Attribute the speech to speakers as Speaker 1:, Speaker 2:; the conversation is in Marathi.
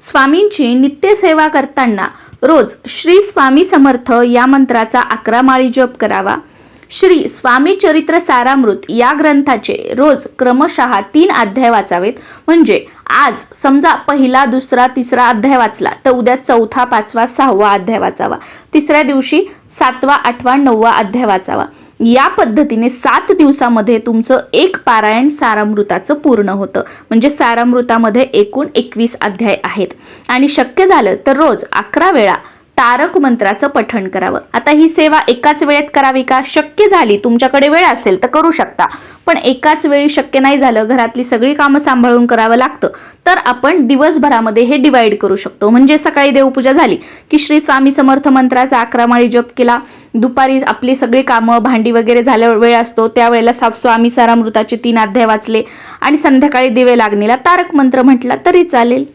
Speaker 1: स्वामींची नित्यसेवा करताना रोज श्री स्वामी समर्थ या मंत्राचा 11 माळी जप करावा। श्री स्वामी चरित्र सारामृत या ग्रंथाचे रोज क्रमशः 3 अध्याय वाचावेत। म्हणजे आज समजा पहिला, दुसरा, तिसरा अध्याय वाचला तर उद्या चौथा, पाचवा, 6वा अध्याय वाचावा। तिसऱ्या दिवशी 7वा, 8वा, 9वा अध्याय वाचावा। या पद्धतीने 7 दिवसामध्ये तुमचं एक पारायण सारामृताचं पूर्ण होतं। म्हणजे सारामृतामध्ये एकूण 21 अध्याय आहेत। आणि शक्य झालं तर रोज 11 वेळा तारक मंत्राचं पठण करावं। आता ही सेवा एकाच वेळेत करावी का? शक्य झाली, तुमच्याकडे वेळ असेल तर करू शकता, पण एकाच वेळी शक्य नाही झालं, घरातली सगळी कामं सांभाळून करावं लागतं, तर आपण दिवसभरामध्ये हे डिवाइड करू शकतो। म्हणजे सकाळी देवपूजा झाली की श्री स्वामी समर्थ मंत्राचा 11 माळी जप केला, दुपारी आपली सगळी कामं भांडी वगैरे झाल्यावर वेळ असतो त्यावेळेला स्वामी सारामृताचे 3 अध्याय वाचले आणि संध्याकाळी दिवे लागणीला तारक मंत्र म्हटला तरी चालेल।